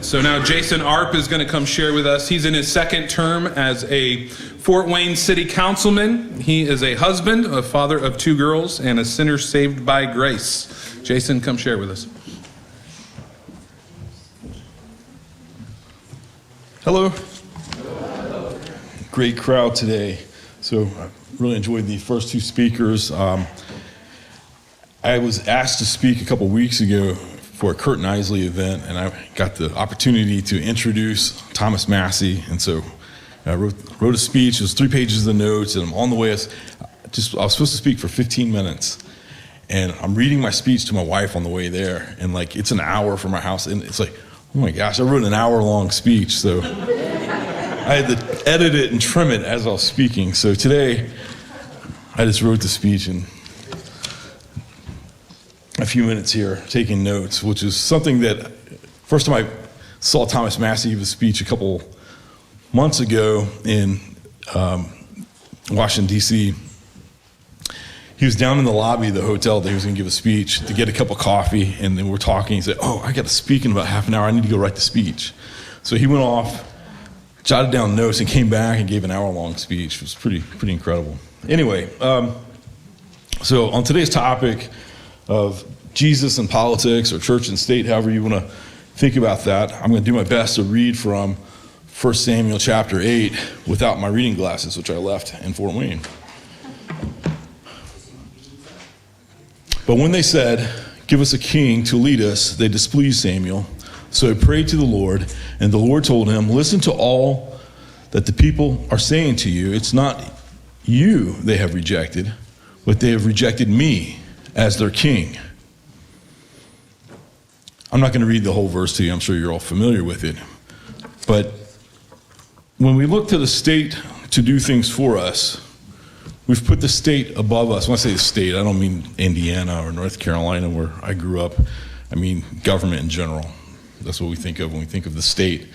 So now Jason Arp is going to come share with us. He's in his second term as a Fort Wayne City Councilman. He is a husband, a father of 2 girls, and a sinner saved by grace. Jason, come share with us. Hello. Great crowd today. So I really enjoyed the first 2 speakers. I was asked to speak a couple weeks ago for a Kurt Knisley event, and I got the opportunity to introduce Thomas Massey. And so I wrote a speech. It was 3 pages of notes, and I'm on the way. I was supposed to speak for 15 minutes, and I'm reading my speech to my wife on the way there, and like it's an hour from our house, and it's like, oh my gosh, I wrote an hour-long speech, so I had to edit it and trim it as I was speaking. So today, I just wrote the speech in a few minutes here, taking notes, which is something that, first time I saw Thomas Massey give a speech a couple months ago in Washington, D.C. He was down in the lobby of the hotel that he was going to give a speech to get a cup of coffee, and then we're talking. He said, oh, I got to speak in about half an hour. I need to go write the speech. So he went off, jotted down notes, and came back and gave an hour-long speech. It was pretty incredible. Anyway, so on today's topic of Jesus and politics, or church and state, however you want to think about that, I'm going to do my best to read from 1 Samuel chapter 8 without my reading glasses, which I left in Fort Wayne. But when they said, give us a king to lead us, they displeased Samuel. So he prayed to the Lord, and the Lord told him, listen to all that the people are saying to you. It's not you they have rejected, but they have rejected me as their king. I'm not going to read the whole verse to you. I'm sure you're all familiar with it. But when we look to the state to do things for us, we've put the state above us. When I say the state, I don't mean Indiana or North Carolina where I grew up. I mean government in general. That's what we think of when we think of the state.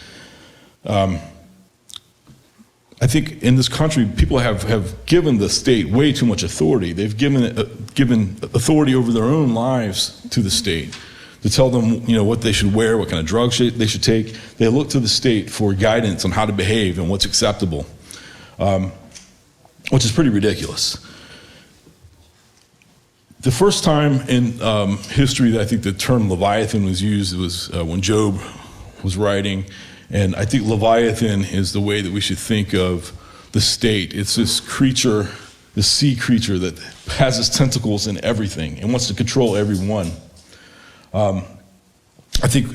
I think in this country, people have given the state way too much authority. They've given authority over their own lives to the state to tell them, what they should wear, what kind of drugs they should take. They look to the state for guidance on how to behave and what's acceptable, which is pretty ridiculous. The first time in history that I think the term Leviathan was used was when Job was writing. And I think Leviathan is the way that we should think of the state. It's this creature, this sea creature that has its tentacles in everything and wants to control everyone. I think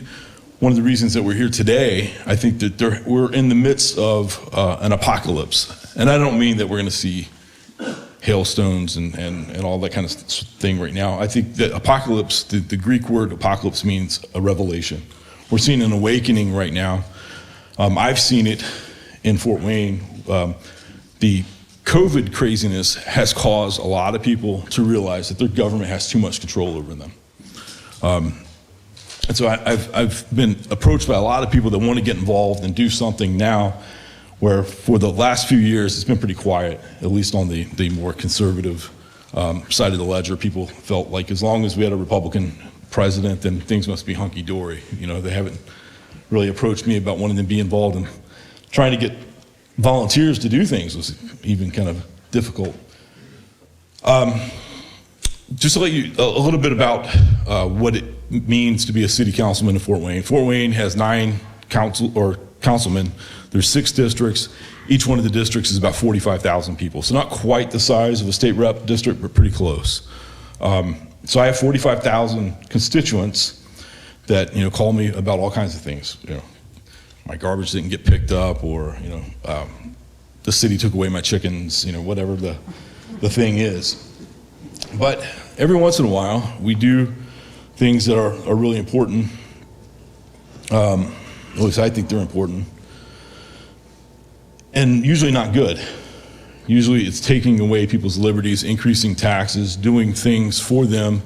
one of the reasons that we're here today, I think that we're in the midst of an apocalypse. And I don't mean that we're going to see hailstones and all that kind of thing right now. I think that apocalypse, the Greek word apocalypse means a revelation. We're seeing an awakening right now. I've seen it in Fort Wayne. The COVID craziness has caused a lot of people to realize that their government has too much control over them. And so I've been approached by a lot of people that want to get involved and do something now, where for the last few years it's been pretty quiet, at least on the more conservative side of the ledger. People felt like as long as we had a Republican president, then things must be hunky-dory. They haven't really approached me about wanting to be involved in trying to get volunteers to do things was even kind of difficult. Just to let you a little bit about what it means to be a city councilman in Fort Wayne. Fort Wayne has 9 councilmen. There's 6 districts. Each one of the districts is about 45,000 people. So not quite the size of a state rep district, but pretty close. So I have 45,000 constituents that call me about all kinds of things. My garbage didn't get picked up, or the city took away my chickens. Whatever the thing is. But every once in a while, we do things that are really important. At least I think they're important, and usually not good. Usually, it's taking away people's liberties, increasing taxes, doing things for them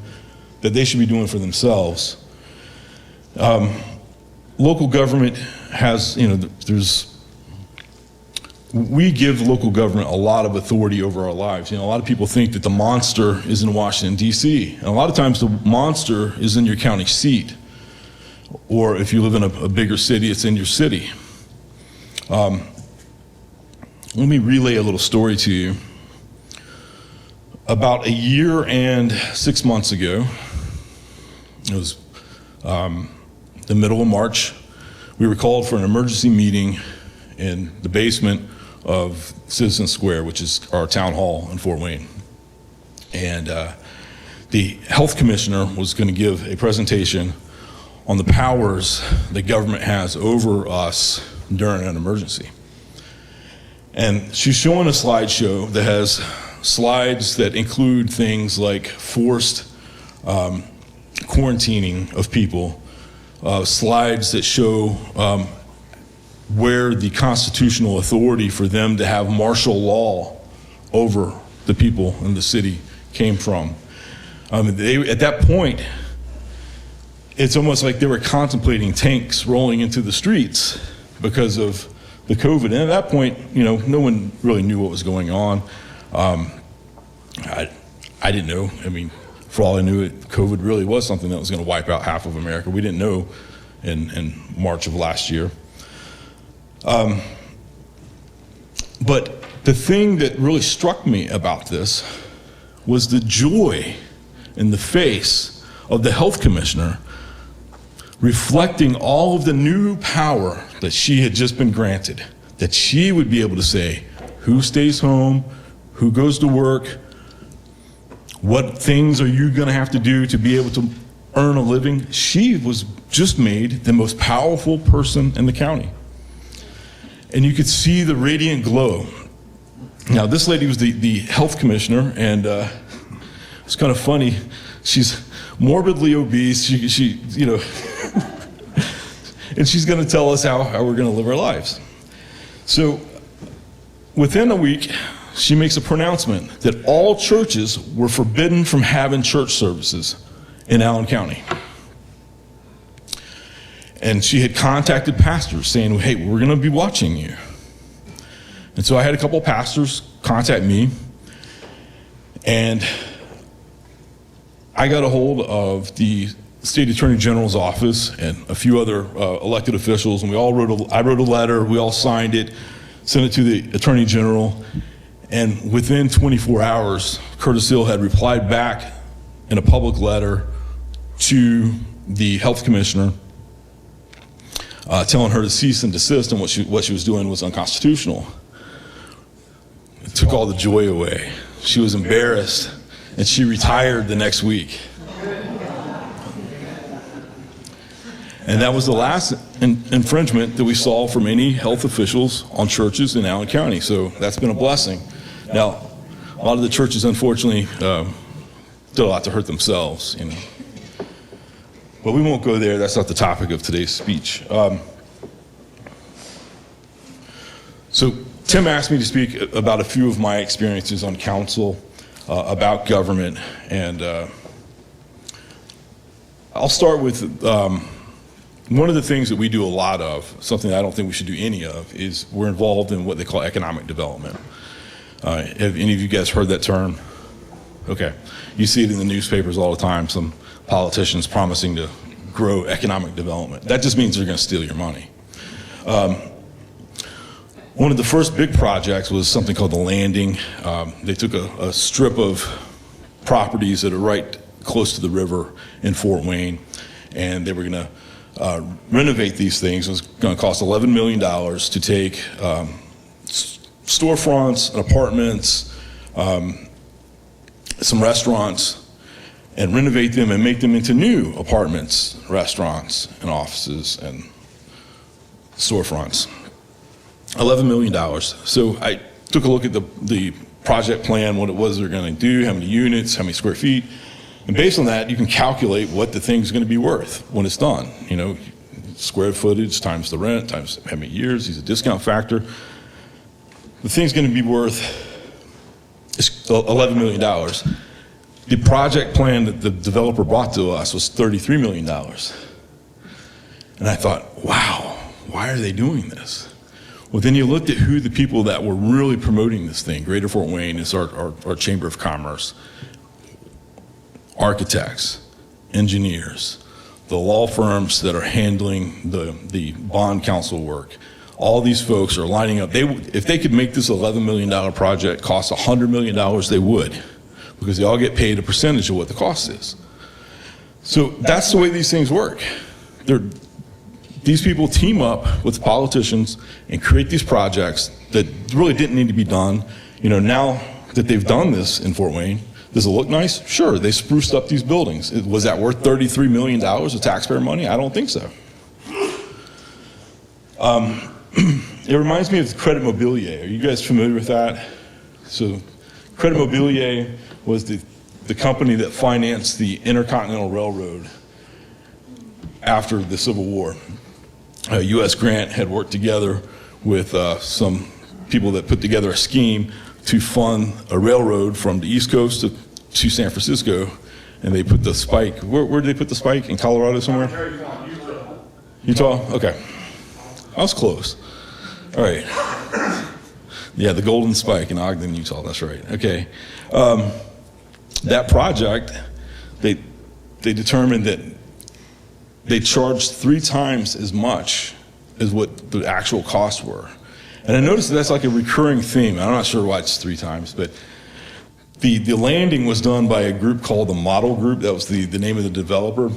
that they should be doing for themselves. Local government has, we give local government a lot of authority over our lives. A lot of people think that the monster is in Washington, D.C. And a lot of times the monster is in your county seat. or if you live in a bigger city, it's in your city. Let me relay a little story to you. About a year and 6 months ago, it was the middle of March, we were called for an emergency meeting in the basement of Citizen Square, which is our town hall in Fort Wayne. And the health commissioner was going to give a presentation on the powers the government has over us during an emergency. And she's showing a slideshow that has slides that include things like forced quarantining of people, slides that show where the constitutional authority for them to have martial law over the people in the city came from. At that point, it's almost like they were contemplating tanks rolling into the streets because of the COVID. And at that point, no one really knew what was going on. I didn't know. I mean, for all I knew, COVID really was something that was going to wipe out half of America. We didn't know in March of last year. But the thing that really struck me about this was the joy in the face of the health commissioner, reflecting all of the new power that she had just been granted, that she would be able to say who stays home, who goes to work, what things are you going to have to do to be able to earn a living. She was just made the most powerful person in the county. And you could see the radiant glow. Now, this lady was the health commissioner, and it's kind of funny. She's morbidly obese. She and she's going to tell us how we're going to live our lives. So within a week, she makes a pronouncement that all churches were forbidden from having church services in Allen County. And she had contacted pastors saying, hey, we're going to be watching you. And so I had a couple of pastors contact me, and I got a hold of the State Attorney General's office and a few other elected officials, and I wrote a letter, we all signed it, sent it to the Attorney General, and within 24 hours, Curtis Hill had replied back in a public letter to the health commissioner, telling her to cease and desist, and what she was doing was unconstitutional. It took all the joy away. She was embarrassed, and she retired the next week. And that was the last infringement that we saw from any health officials on churches in Allen County. So that's been a blessing. Now, a lot of the churches, unfortunately, did a lot to hurt themselves. But we won't go there. That's not the topic of today's speech. So Tim asked me to speak about a few of my experiences on council, about government, and I'll start with one of the things that we do a lot of, something I don't think we should do any of, is we're involved in what they call economic development. Have any of you guys heard that term? Okay. You see it in the newspapers all the time, some politicians promising to grow economic development. That just means they're going to steal your money. One of the first big projects was something called the Landing. They took a strip of properties that are right close to the river in Fort Wayne, and they were going to renovate these things. It was going to cost $11 million to take storefronts and apartments, some restaurants, and renovate them and make them into new apartments, restaurants, and offices and storefronts. $11 million. So I took a look at the project plan, what it was they're going to do, how many units, how many square feet. And based on that, you can calculate what the thing's going to be worth when it's done. Square footage times the rent times how many years, use a discount factor. The thing's going to be worth $11 million. The project plan that the developer brought to us was $33 million. And I thought, wow, why are they doing this? Well, then you looked at who the people that were really promoting this thing. Greater Fort Wayne is our Chamber of Commerce. Architects, engineers, the law firms that are handling the bond counsel work, all these folks are lining up. If they could make this $11 million project cost $100 million, they would, because they all get paid a percentage of what the cost is. So that's the way these things work. These people team up with politicians and create these projects that really didn't need to be done. Now that they've done this in Fort Wayne, does it look nice? Sure, they spruced up these buildings. Was that worth $33 million of taxpayer money? I don't think so. It reminds me of Credit Mobilier. Are you guys familiar with that? So Credit Mobilier was the company that financed the Intercontinental Railroad after the Civil War. U.S. Grant had worked together with some people that put together a scheme to fund a railroad from the East Coast to San Francisco, and they put the spike. Where did they put the spike? In Colorado somewhere? Utah? Okay. I was close. All right. Yeah, the Golden Spike in Ogden, Utah. That's right. Okay. That project, they determined that they charged 3 times as much as what the actual costs were. And I noticed that's like a recurring theme. I'm not sure why it's 3 times, but the landing was done by a group called the Model Group. That was the name of the developer.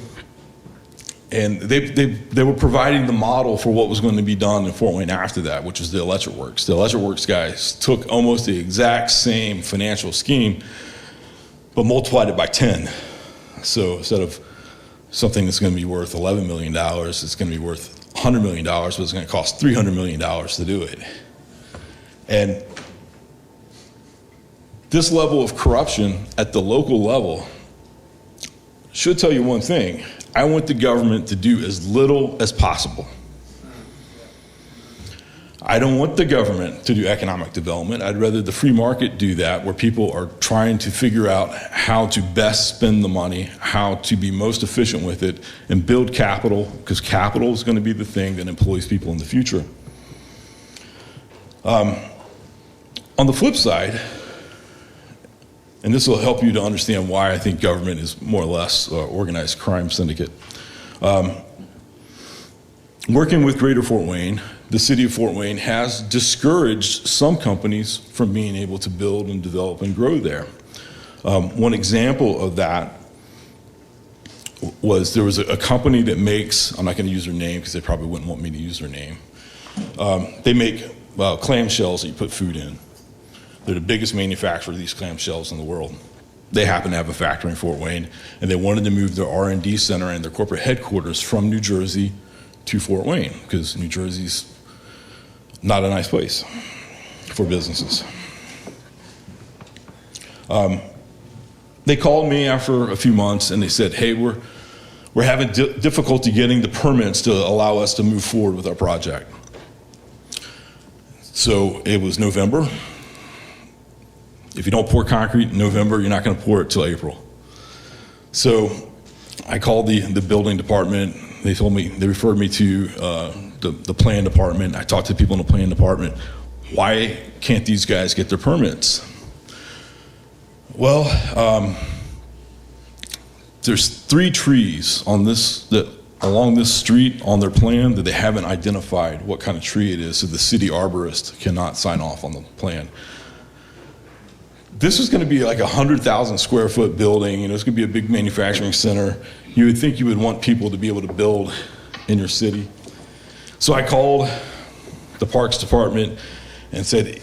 And they were providing the model for what was going to be done in Fort Wayne after that, which was the Electric Works. The Electric Works guys took almost the exact same financial scheme, but multiplied it by 10. So instead of something that's going to be worth $11 million, it's going to be worth $100 million, but it's going to cost $300 million to do it. And this level of corruption at the local level should tell you one thing. I want the government to do as little as possible. I don't want the government to do economic development. I'd rather the free market do that, where people are trying to figure out how to best spend the money, how to be most efficient with it, and build capital, because capital is going to be the thing that employs people in the future. On the flip side, and this will help you to understand why I think government is more or less organized crime syndicate. Working with Greater Fort Wayne, the city of Fort Wayne has discouraged some companies from being able to build and develop and grow there. One example of that was there was a company that makes, I'm not going to use their name because they probably wouldn't want me to use their name. They make clamshells that you put food in. They're the biggest manufacturer of these clamshells in the world. They happen to have a factory in Fort Wayne, and they wanted to move their R&D center and their corporate headquarters from New Jersey to Fort Wayne, because New Jersey's not a nice place for businesses. They called me after a few months, and they said, hey, we're having difficulty getting the permits to allow us to move forward with our project. So it was November. If you don't pour concrete in November, you're not going to pour it till April. So I called the building department. They referred me to the plan department. I talked to people in the plan department. Why can't these guys get their permits? Well, there's 3 trees along this street on their plan that they haven't identified what kind of tree it is, so the city arborist cannot sign off on the plan. This is going to be like a 100,000 square foot building. It's going to be a big manufacturing center. You would think you would want people to be able to build in your city. So I called the Parks Department and said,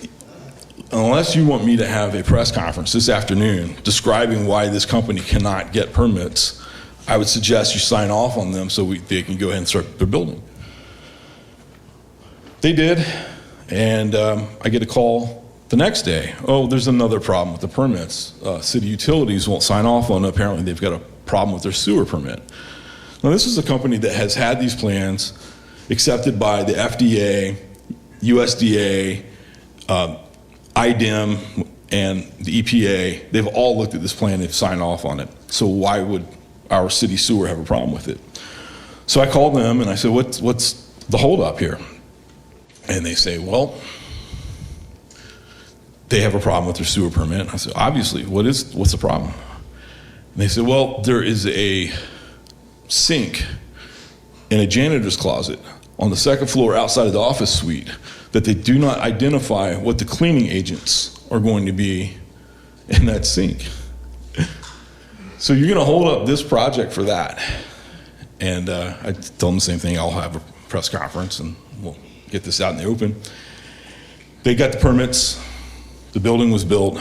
unless you want me to have a press conference this afternoon describing why this company cannot get permits, I would suggest you sign off on them so they can go ahead and start their building. They did, and I get a call the next day. Oh, there's another problem with the permits. City utilities won't sign off on it. Apparently they've got a problem with their sewer permit. Now, this is a company that has had these plans accepted by the FDA, USDA, IDEM, and the EPA. They've all looked at this plan, they've signed off on it. So why would our city sewer have a problem with it? So I called them and I said, what's the holdup here? And they say, well, they have a problem with their sewer permit. I said, obviously, what's the problem? And they said, well, there is a sink in a janitor's closet on the second floor outside of the office suite that they do not identify what the cleaning agents are going to be in that sink. So you're going to hold up this project for that. And I told them the same thing. I'll have a press conference and we'll get this out in the open. They got the permits. The building was built.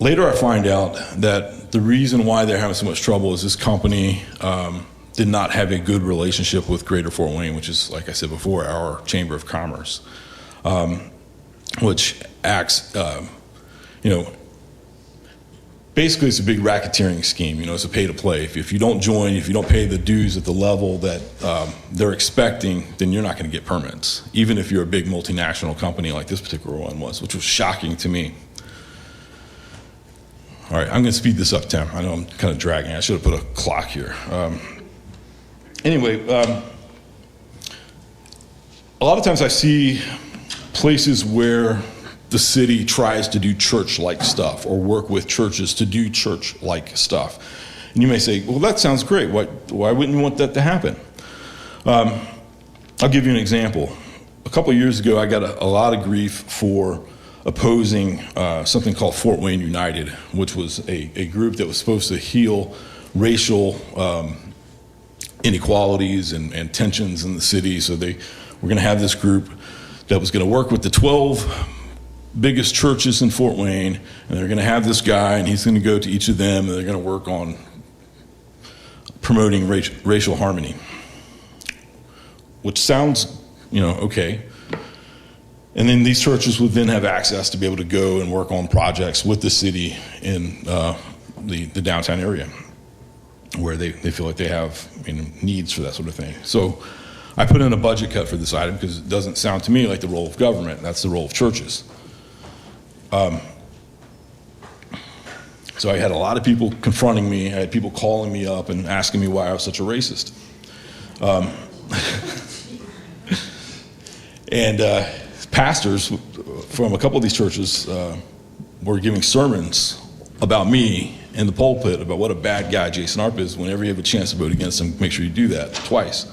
Later I find out that the reason why they're having so much trouble is this company did not have a good relationship with Greater Fort Wayne, which is, like I said before, our Chamber of Commerce, which acts, basically it's a big racketeering scheme. It's a pay to play. If you don't join, if you don't pay the dues at the level that they're expecting, then you're not going to get permits, even if you're a big multinational company like this particular one was, which was shocking to me. All right, I'm going to speed this up, Tim. I know I'm kind of dragging. I should have put a clock here. Anyway, a lot of times I see places where the city tries to do church-like stuff or work with churches to do church-like stuff. And you may say, well, that sounds great. Why wouldn't you want that to happen? I'll give you an example. A couple of years ago, I got a lot of grief for opposing something called Fort Wayne United, which was a group that was supposed to heal racial inequalities and tensions in the city. So they were going to have this group that was going to work with the 12 biggest churches in Fort Wayne, and they're going to have this guy, and he's going to go to each of them, and they're going to work on promoting racial harmony, which sounds, okay. And then these churches would then have access to be able to go and work on projects with the city in the downtown area where they feel like they have needs for that sort of thing. So I put in a budget cut for this item because it doesn't sound to me like the role of government. That's the role of churches. So I had a lot of people confronting me. I had people calling me up and asking me why I was such a racist. And pastors from a couple of these churches were giving sermons about me in the pulpit about what a bad guy Jason Arp is. Whenever you have a chance to vote against him, make sure you do that twice.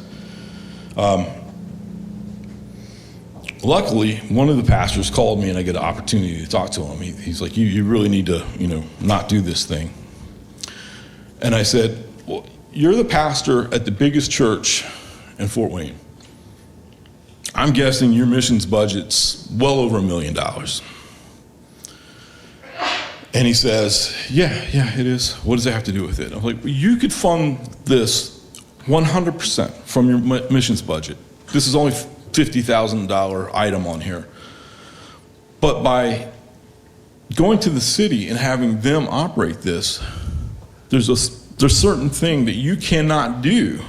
Luckily, one of the pastors called me and I get an opportunity to talk to him. He's like, you really need to, not do this thing. And I said, well, you're the pastor at the biggest church in Fort Wayne. I'm guessing your missions budget's well over $1 million. And he says, yeah, it is. What does that have to do with it? I'm like, well, you could fund this 100% from your missions budget. This is only $50,000 item on here. But by going to the city and having them operate this, there's certain thing that you cannot do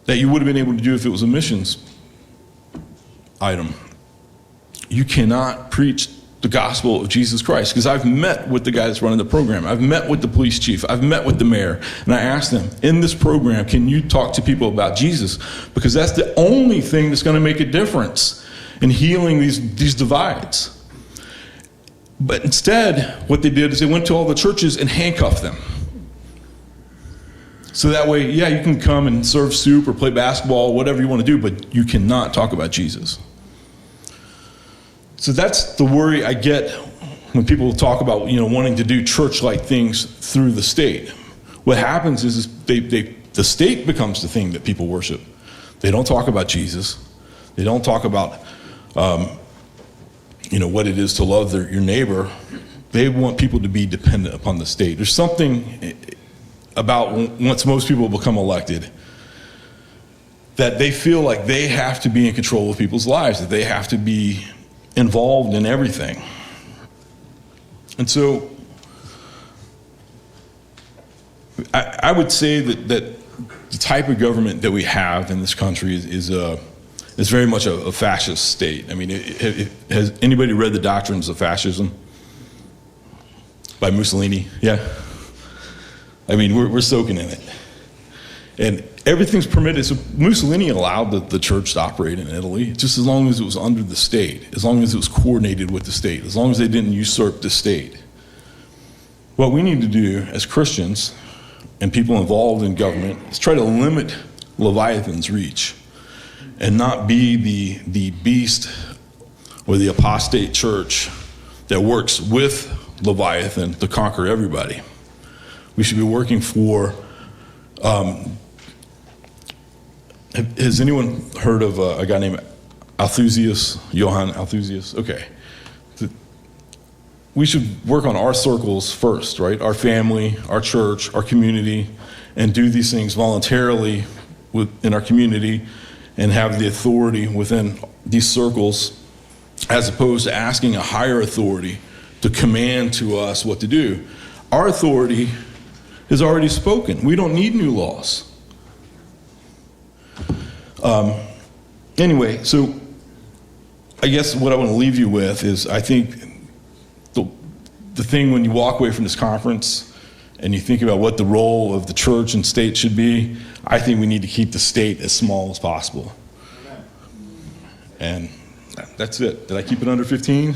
that you would have been able to do if it was a missions item. You cannot preach the gospel of Jesus Christ, because I've met with the guy that's running the program. I've met with the police chief. I've met with the mayor. And I asked them, in this program, can you talk to people about Jesus? Because that's the only thing that's going to make a difference in healing these divides. But instead, what they did is they went to all the churches and handcuffed them. So that way, yeah, you can come and serve soup or play basketball, whatever you want to do, but you cannot talk about Jesus. So that's the worry I get when people talk about, wanting to do church-like things through the state. What happens is the state becomes the thing that people worship. They don't talk about Jesus. They don't talk about, what it is to love your neighbor. They want people to be dependent upon the state. There's something about once most people become elected that they feel like they have to be in control of people's lives, that they have to be involved in everything. And so I would say that the type of government that we have in this country is very much a fascist state. I mean, has anybody read The Doctrines of Fascism by Mussolini? Yeah. I mean, we're soaking in it. And everything's permitted. So Mussolini allowed the church to operate in Italy, just as long as it was under the state, as long as it was coordinated with the state, as long as they didn't usurp the state. What we need to do as Christians, and people involved in government is try to limit Leviathan's reach and not be the beast or the apostate church that works with Leviathan to conquer everybody. We should be working for, has anyone heard of a guy named Althusius, Johann Althusius? Okay. We should work on our circles first, right? Our family, our church, our community, and do these things voluntarily in our community and have the authority within these circles, as opposed to asking a higher authority to command to us what to do. Our authority is already spoken. We don't need new laws. Anyway, so I guess what I want to leave you with is, I think the thing when you walk away from this conference and you think about what the role of the church and state should be, I think we need to keep the state as small as possible. And that's it. Did I keep it under 15?